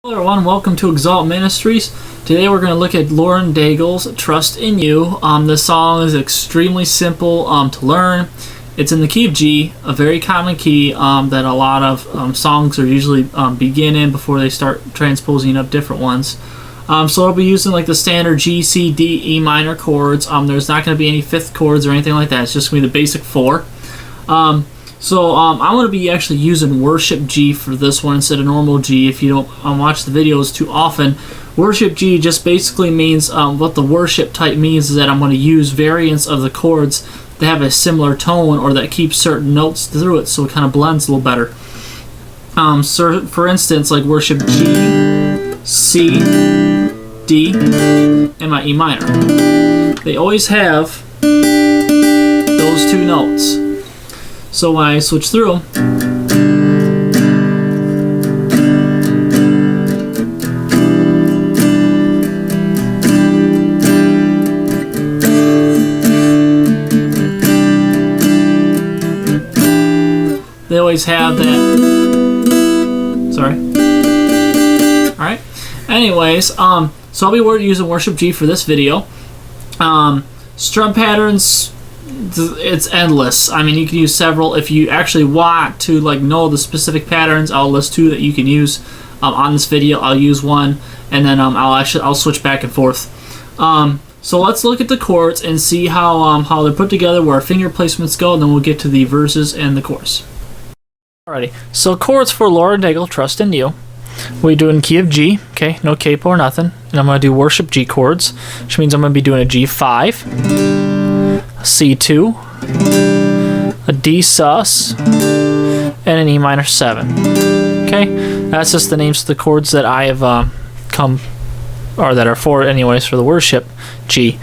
Hello everyone, welcome to XALT Ministries. Today we're going to look at Lauren Daigle's Trust in You. This song is extremely simple to learn. It's in the key of G, a very common key that a lot of songs are usually begin in before they start transposing up different ones. So I'll be using like the standard G, C, D, E minor chords. There's not going to be any fifth chords or anything like that. It's just going to be the basic four. So I'm going to be actually using worship G for this one instead of normal G. If you don't watch the videos too often, worship G just basically means what the worship type means is that I'm going to use variants of the chords that have a similar tone or that keep certain notes through it, so it kind of blends a little better. So for instance, like worship G, C, D, and my E minor. They always have those two notes. So when I switch through, they always have that. Sorry. Alright. Anyways, so I'll be using worship G for this video. Strum patterns, it's endless. I mean, you can use several. If you actually want to know the specific patterns, I'll list two that you can use on this video. I'll use one, and then I'll switch back and forth. So let's look at the chords and see how they're put together, where our finger placements go, and then we'll get to the verses and the chorus. Alrighty. So chords for Lauren Daigle, Trust in You. We do in key of G. Okay, no capo or nothing. And I'm going to do worship G chords, which means I'm going to be doing a G5. C2, a D sus, and an E minor 7. Okay, that's just the names of the chords that I have that are for anyways for the worship G.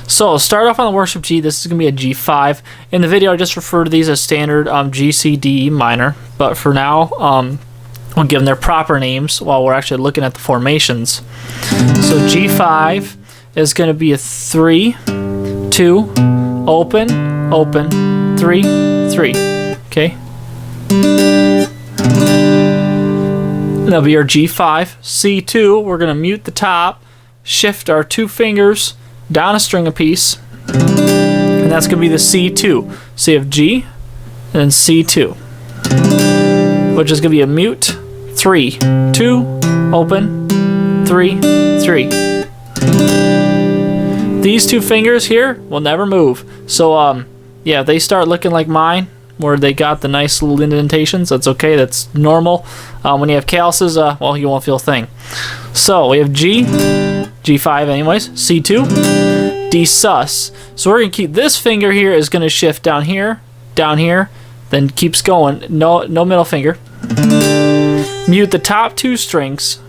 So start off on the worship G. This is gonna be a G5. In the video, I just refer to these as standard G, C, D, E minor. But for now, we'll give them their proper names while we're actually looking at the formations. So G5 is gonna be a 3, 2, open, open, 3, 3. Okay. That'll be our G5. C2, we're going to mute the top, shift our two fingers down a string a piece, and that's going to be the C2. So you have G and then C2, which is going to be a mute, 3, 2, open, 3, 3. These two fingers here will never move. So yeah, they start looking like mine, where they got the nice little indentations. That's okay. That's normal. When you have calluses, well, you won't feel a thing. So we have G, G5 anyways, C2, D sus. So we're going to keep this finger here is going to shift down here, then keeps going. No middle finger. Mute the top two strings.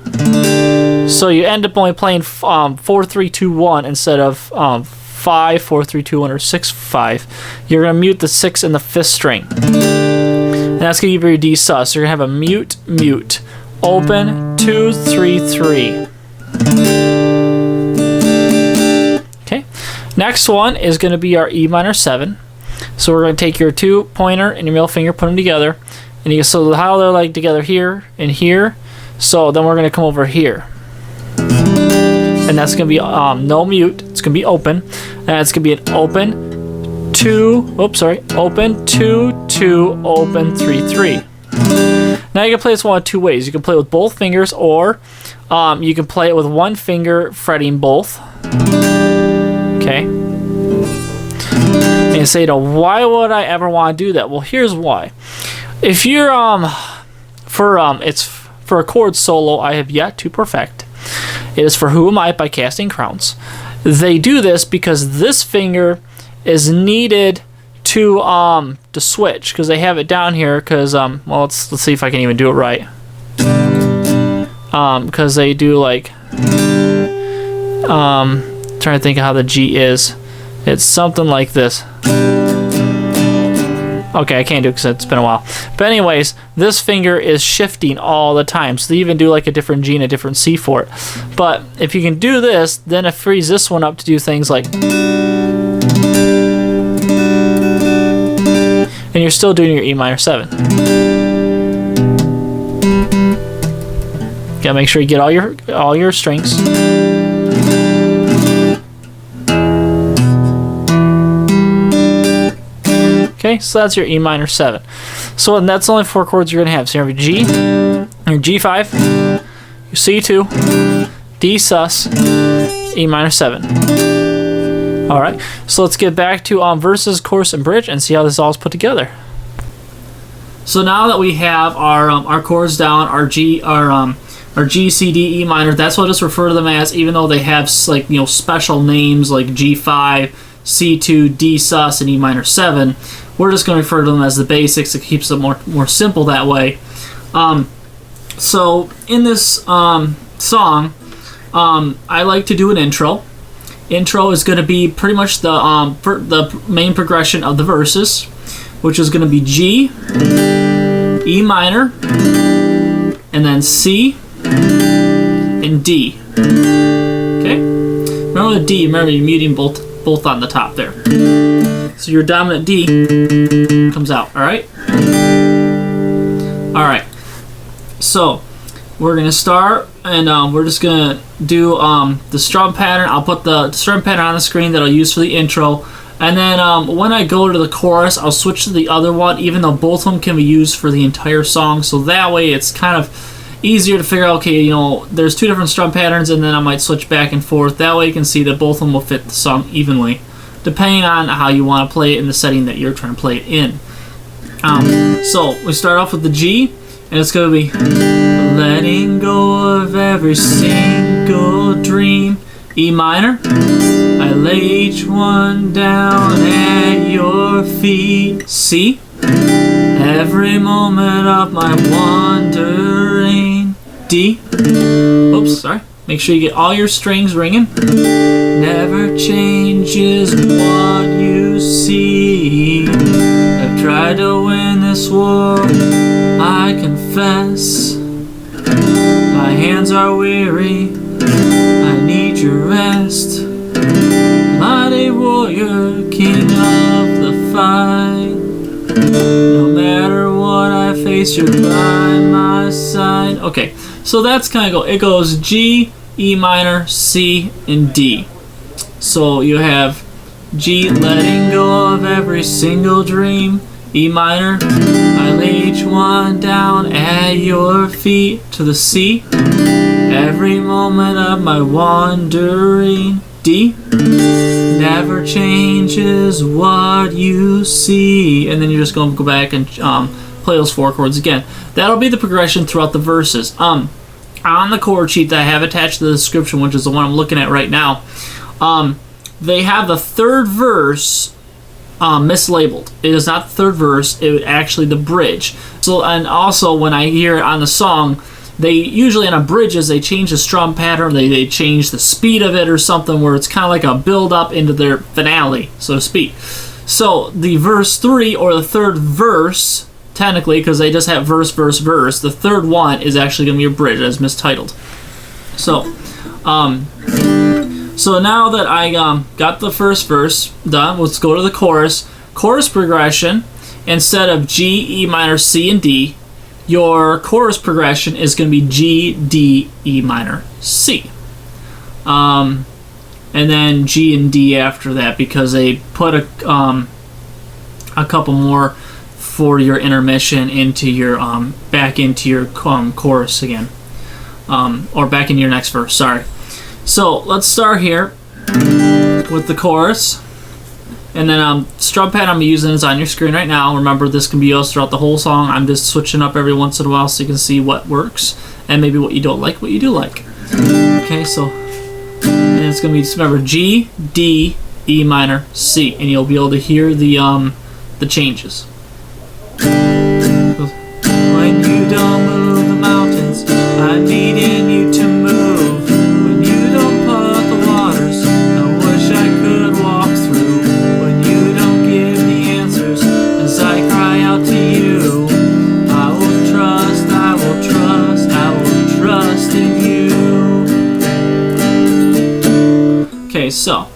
So you end up only playing 4, 3, 2, 1 instead of 5, 4, 3, 2, 1 or 6, 5. You're going to mute the 6th and the 5th string. And that's going to give you your D sus. So you're going to have a mute, mute, open, 2, 3, 3. Okay. Next one is going to be our E minor 7. So we're going to take your two pointer and your middle finger, put them together. And you so how they're like together here and here. So then we're going to come over here. And that's going to be no mute. It's going to be open. And it's going to be an open, 2, open, 2, 2, open, 3, 3. Now you can play this one two ways. You can play it with both fingers, or you can play it with one finger fretting both. Okay. And you say, why would I ever want to do that? Well, here's why. If you're it's for a chord solo I have yet to perfect. It is for Who Am I by Casting Crowns. They do this because this finger is needed to switch, because they have it down here because well, let's see if I can even do it right. Because they do like trying to think of how the G is. It's something like this. Okay, I can't do it because it's been a while. But anyways, this finger is shifting all the time. So they even do like a different G and a different C for it. But if you can do this, then it frees this one up to do things like... And you're still doing your E minor 7. Gotta make sure you get all your strings. Okay, so that's your E minor 7. So and that's only 4 chords you're gonna have. So you have your G, your G5, your C2, D sus, E minor 7. All right, so let's get back to verses, chorus, and bridge, and see how this all is put together. So now that we have our chords down, our G, C, D, E minor, that's what I just refer to them as, even though they have like special names like G5, C2, D sus, and E minor 7. We're just going to refer to them as the basics. It keeps it more simple that way. So in this song, I like to do an intro. Intro is going to be pretty much the main progression of the verses, which is going to be G, E minor, and then C, and D. Okay? Remember the D, remember you're muting both on the top there. So your dominant D comes out, alright? Alright. So we're going to start, and we're just going to do the strum pattern. I'll put the strum pattern on the screen that I'll use for the intro. And then when I go to the chorus, I'll switch to the other one, even though both of them can be used for the entire song. So that way it's kind of easier to figure out, okay, there's 2 different strum patterns, and then I might switch back and forth. That way you can see that both of them will fit the song evenly, depending on how you want to play it in the setting that you're trying to play it in. So we start off with the G, and it's going to be letting go of every single dream. E minor, I lay each one down at your feet. C, every moment of my wandering. D, oops, sorry. Make sure you get all your strings ringing. Never changes what you see. I've tried to win this war, I confess. My hands are weary, I need your rest. Mighty warrior, king of the fight. No matter what I face, you're by my side. Okay, so that's kind of it goes G, E minor, C, and D. So you have G, letting go of every single dream. E minor, I lay each one down at your feet. To the C, every moment of my wandering. D, never changes what you see. And then you're just going to go back and play those 4 chords again. That'll be the progression throughout the verses. On the chord sheet that I have attached to the description, which is the one I'm looking at right now, they have the 3rd verse mislabeled. It is not the 3rd verse, it actually the bridge. So, and also when I hear it on the song, they usually on bridges they change the strum pattern, they change the speed of it or something, where it's kind of like a build up into their finale, so to speak. So the verse 3, or the 3rd verse, technically, because they just have verse, verse, verse, the 3rd one is actually going to be a bridge, as mistitled. So so now that I got the first verse done, let's go to the chorus. Chorus progression, instead of G, E minor, C, and D, your chorus progression is going to be G, D, E minor, C. And then G and D after that, because they put a couple more for your intermission into your back into your chorus again, or back into your next verse. Sorry. So let's start here with the chorus, and then strum pattern I'm using is on your screen right now. Remember, this can be used throughout the whole song. I'm just switching up every once in a while so you can see what works and maybe what you don't like, what you do like. Okay, so and it's gonna be, just remember, G, D, E minor, C, and you'll be able to hear the changes. When you don't move the mountains, I'm needing you to move. When you don't part the waters, I wish I could walk through. When you don't give the answers, as I cry out to you, I will trust, I will trust, I will trust in you. Okay, so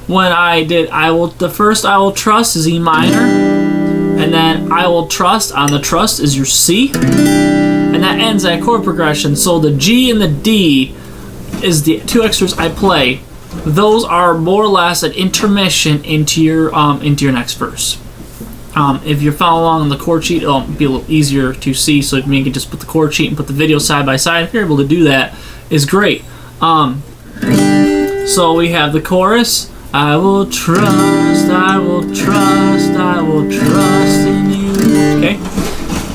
when I did the first I will trust is E minor, and then I will trust on the trust is your C, and and that ends that chord progression. So the G and the D is the two extras I play. Those are more or less an intermission into your next verse. If you're following along on the chord sheet, it'll be a little easier to see. So if you can just put the chord sheet and put the video side by side, if you're able to do that, is great. So we have the chorus. I will trust, I will trust, I will trust in you. Okay.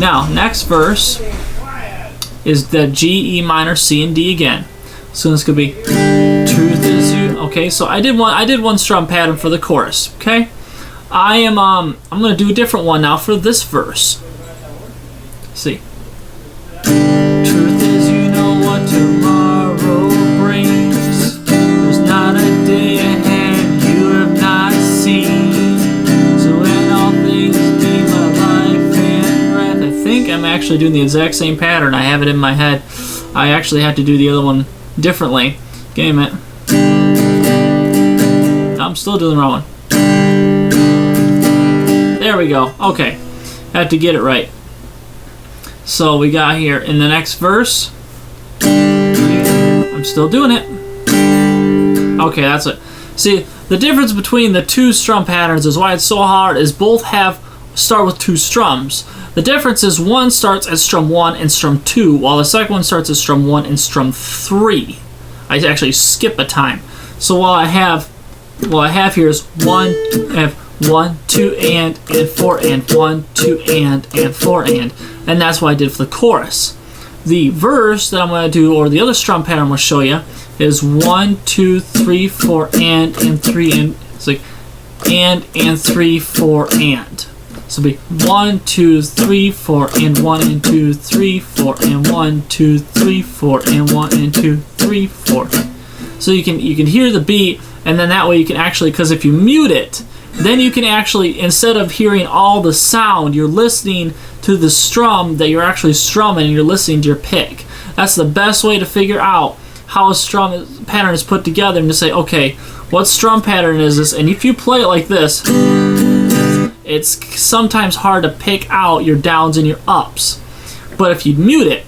Now, next verse is the G, E minor, C, and D again. So it's gonna be truth is you. Okay, so I did one strum pattern for the chorus. Okay, I'm gonna do a different one now for this verse. Let's see. Truth is you know what tomorrow brings. There's not a day ahead you have not seen. So in all things be my life and breath. I think I'm actually doing the exact same pattern. I have it in my head. I actually had to do the other one differently. Give me a minute. I'm still doing the wrong one. There we go. Okay. Had to get it right. So we got here in the next verse. I'm still doing it. Okay, that's it. See, the difference between the two strum patterns is why it's so hard is both start with two strums. The difference is one starts at strum 1 and strum 2, while the second one starts at strum 1 and strum 3. I actually skip a time. So what I have here is 1, 2, and 4, and 1, 2, and 4, and that's what I did for the chorus. The verse that I'm going to do, or the other strum pattern I'm going to show you, is 1, 2, 3, 4, and 3, and it's like and 3, 4, and. So it'll be 1, 2, 3, 4, and 1, and 2, 3, 4, and 1, 2, 3, 4, and 1, and 2, 3, 4. So you can hear the beat, and then that way you can actually, because if you mute it, then you can actually, instead of hearing all the sound, you're listening to the strum that you're actually strumming, and you're listening to your pick. That's the best way to figure out how a strum pattern is put together, and to say, okay, what strum pattern is this? And if you play it like this, it's sometimes hard to pick out your downs and your ups. But if you mute it,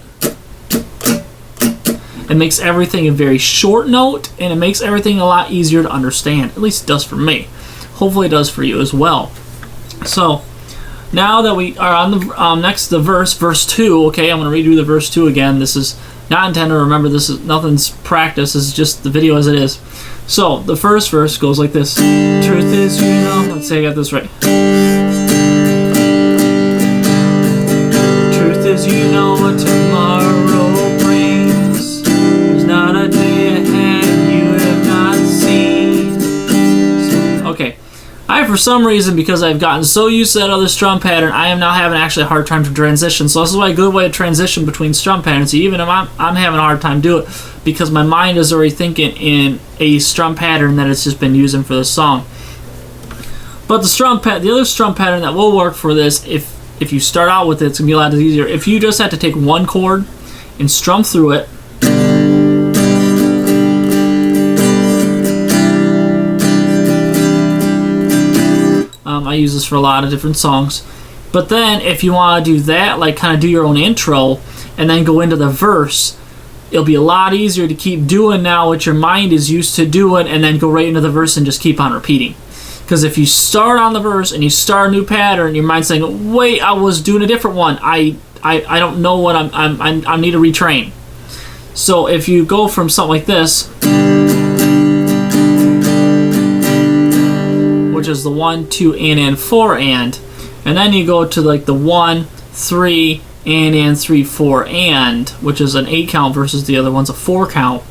it makes everything a very short note, and it makes everything a lot easier to understand. At least it does for me. Hopefully it does for you as well. So now that we are on the next the verse 2. Okay, I'm going to redo the verse 2 again. This is not intended. Remember, this is nothing's practice. This is just the video as it is. So the first verse goes like this. Truth is, you know. Let's say I got this right. Truth is, you know what tomorrow brings. There's not a day ahead you have not seen. Okay. For some reason, because I've gotten so used to that other strum pattern, I am now having actually a hard time to transition. So this is why a good way to transition between strum patterns. Even if I'm having a hard time do it, because my mind is already thinking in a strum pattern that it's just been using for this song. But the other strum pattern that will work for this, if you start out with it, it's gonna be a lot easier. If you just have to take one chord and strum through it. I use this for a lot of different songs. But then if you want to do that, like kind of do your own intro and then go into the verse, it'll be a lot easier to keep doing now what your mind is used to doing, and then go right into the verse and just keep on repeating. Because if you start on the verse and you start a new pattern, your mind's saying, wait, I was doing a different one. I don't know what I need to retrain. So if you go from something like this, which is the 1, 2, and 4, and then you go to like the 1, 3, and 3, 4, and, which is an 8 count versus the other one's a 4 count.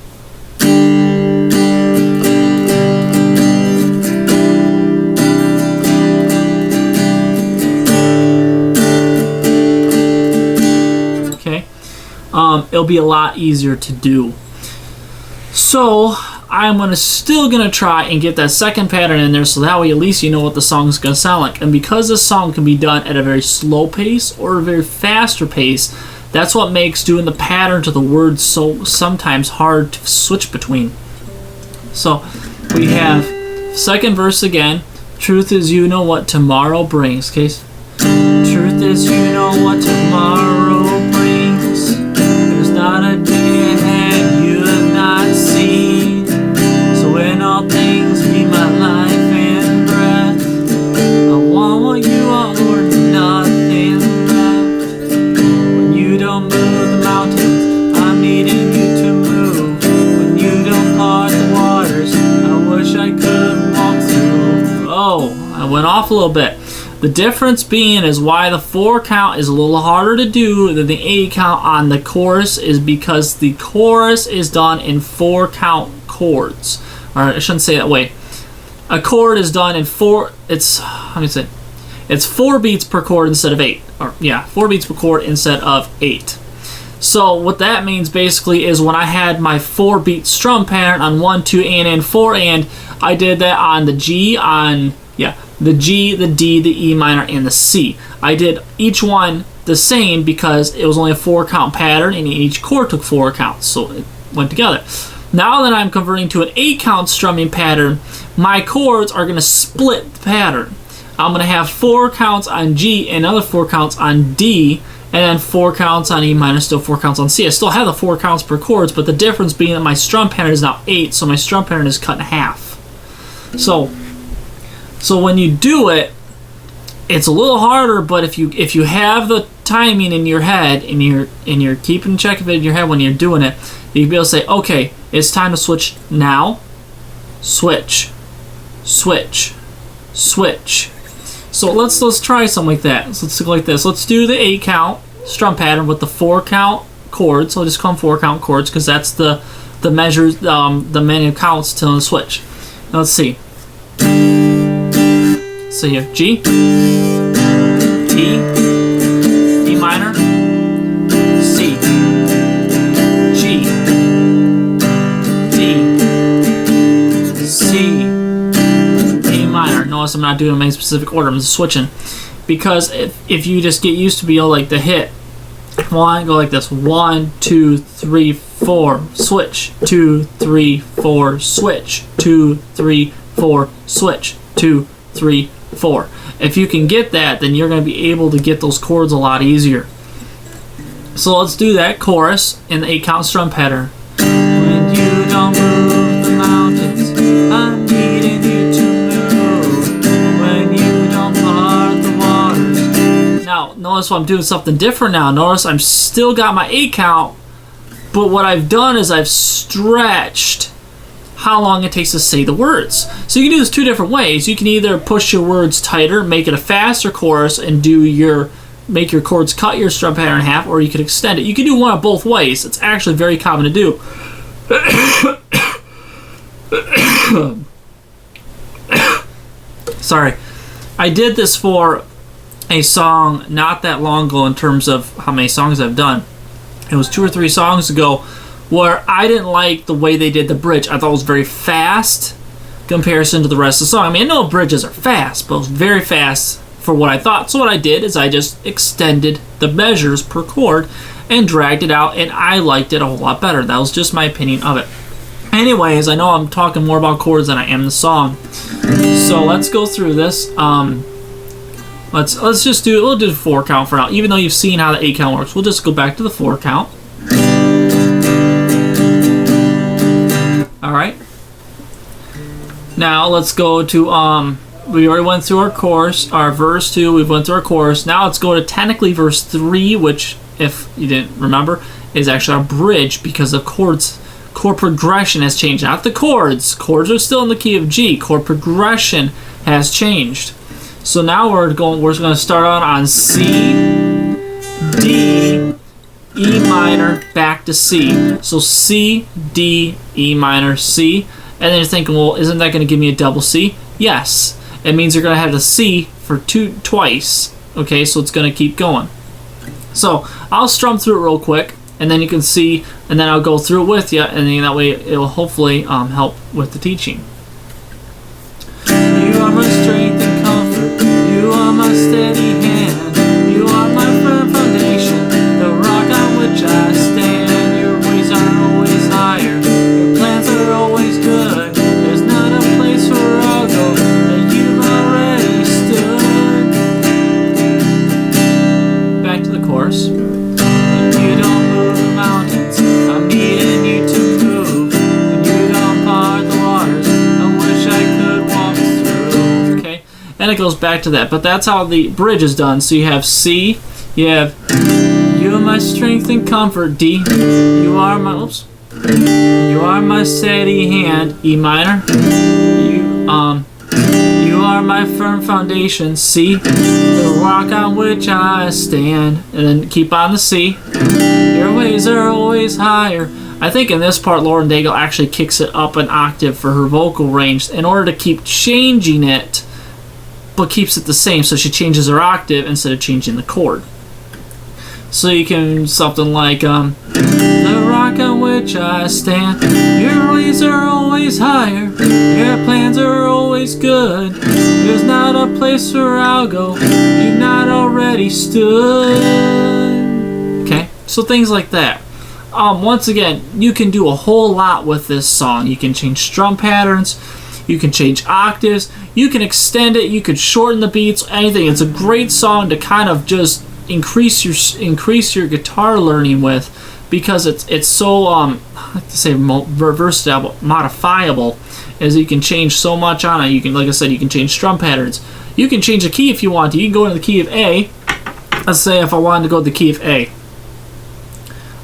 Okay, it'll be a lot easier to do. So I'm still gonna try and get that second pattern in there, so that way at least you know what the song's gonna sound like. And because this song can be done at a very slow pace or a very faster pace, that's what makes doing the pattern to the words so sometimes hard to switch between. So we have second verse again. Truth is, you know what tomorrow brings. Okay. Truth is, you know what tomorrow brings. I'm needing you to move. When you don't part the waters, I wish I could walk through. Oh, I went off a little bit. The difference being is why the 4 count is a little harder to do than the 8 count on the chorus is because the chorus is done in 4 count chords. Or I shouldn't say it that way. A chord is done in 4. It's how do you say? It's 4 beats per chord instead of 8. Or yeah, 4 beats per chord instead of 8. So what that means basically is when I had my 4-beat strum pattern on 1, 2, and 4, and I did that on the G, on the G, the D, the E minor, and the C. I did each one the same because it was only a 4 count pattern and each chord took 4 counts, so it went together. Now that I'm converting to an 8 count strumming pattern, my chords are going to split the pattern. I'm going to have 4 counts on G and another 4 counts on D, and then 4 counts on E minor, still 4 counts on C. I still have the 4 counts per chords, but the difference being that my strum pattern is now 8, so my strum pattern is cut in half. So when you do it, it's a little harder, but if you have the timing in your head and you're keeping track of it in your head when you're doing it, you can be able to say, okay, it's time to switch now. Switch, switch, switch. So let's try something like that. So let's go like this. Let's do the 8 count strum pattern with the 4 count chords. So I'll just call them 4 count chords because that's the measures, the menu counts till the switch. Now let's see. So you have G, E, E minor, C, G, D, C, E minor. Notice I'm not doing them in any specific order. I'm just switching because if you just get used to be able like to hit one, go like this: 1, 2, 3, 4, switch. 2, 3, 4, switch. 2, 3, 4, switch. 2, 3, 4. If you can get that, then you're going to be able to get those chords a lot easier. So let's do that chorus in the 8 count strum pattern. When you don't move the mountains, I'm needing you to move. When you don't part the waters. Now, notice I'm doing something different now. Notice I'm still got my 8 count, but what I've done is I've stretched how long it takes to say the words. So you can do this 2 different ways. You can either push your words tighter, make it a faster chorus, and make your chords cut your strum pattern in half, or you could extend it. You can do one of both ways. It's actually very common to do. Sorry. I did this for a song not that long ago in terms of how many songs I've done. It was 2 or 3 songs ago where I didn't like the way they did the bridge. I thought it was very fast in comparison to the rest of the song. I mean, I know bridges are fast, but it was very fast for what I thought. So what I did is I just extended the measures per chord and dragged it out, and I liked it a whole lot better. That was just my opinion of it. Anyways, I know I'm talking more about chords than I am the song. So let's go through this. Let's just we'll do the 4 count for now. Even though you've seen how the 8 count works, we'll just go back to the 4 count. Alright. Now let's go to we already went through our chorus, our verse 2, we've went through our chorus. Now let's go to technically verse 3, which, if you didn't remember, is actually our bridge because of chord progression has changed. Not the chords. Chords are still in the key of G. Chord progression has changed. So now we're going to start on C, D, E minor, back to C. So C, D, E minor, C. And then you're thinking, well, isn't that going to give me a double C? Yes. It means you're going to have the C for twice. Okay, so it's going to keep going. So I'll strum through it real quick, and then you can see, and then I'll go through it with you, and then that way it'll hopefully help with the teaching. You are my strength and comfort. You are my steady hand. You are my firm foundation, the rock on which I stand. Your ways are always higher. Your plans are always good. There's not a place where I'll go that you've already stood. Back to the chorus. When you don't move the mountains, I'm needing you to move. When you don't part the waters, I wish I could walk through. Okay, and it goes back to that. But that's how the bridge is done. So you have C, you have you are my my strength and comfort, D. You are my, oops. You are my steady hand, E minor. You are my firm foundation, C. The rock on which I stand. And then keep on the C. Your ways are always higher. I think in this part, Lauren Daigle actually kicks it up an octave for her vocal range in order to keep changing it, but keeps it the same. So she changes her octave instead of changing the chord. So you can something like the rock on which I stand. Your ways are always higher. Your plans are always good. There's not a place where I'll go you've not already stood. Okay, so things like that. Once again, you can do a whole lot with this song. You can change strum patterns. You can change octaves. You can extend it. You could shorten the beats. Anything. It's a great song to kind of just increase your guitar learning with, because it's so I like to say versatile, but modifiable, as you can change so much on it. You can, like I said, you can change strum patterns. You can change the key if you want to. You can go into the key of A. Let's say if I wanted to go to the key of A,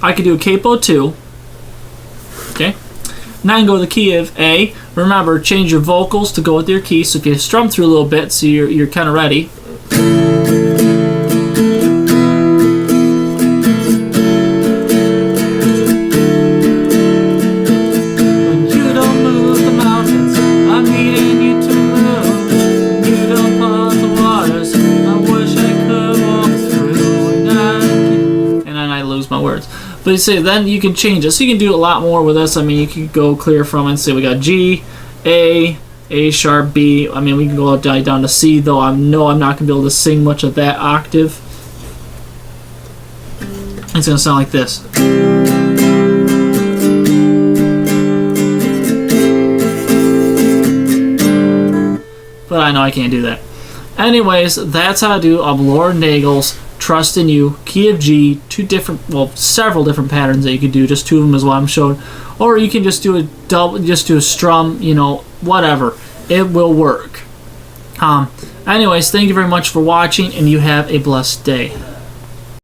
I could do a capo 2. Okay. Now I can go to the key of A. Remember, change your vocals to go with your key. So if you strum through a little bit, so you're kind of ready. But you say then you can change it, so you can do a lot more with this. I mean, you can go clear from and say we got G, A sharp, B. I mean, we can go down to C, though I know I'm not gonna be able to sing much of that octave. It's gonna sound like this. But I know I can't do that. Anyways, that's how to do Lauren Daigle's Trust in You, key of G, several different patterns that you could do. Just 2 of them is what I'm showing. Or you can just do a strum, whatever. It will work. Anyways, thank you very much for watching, and you have a blessed day.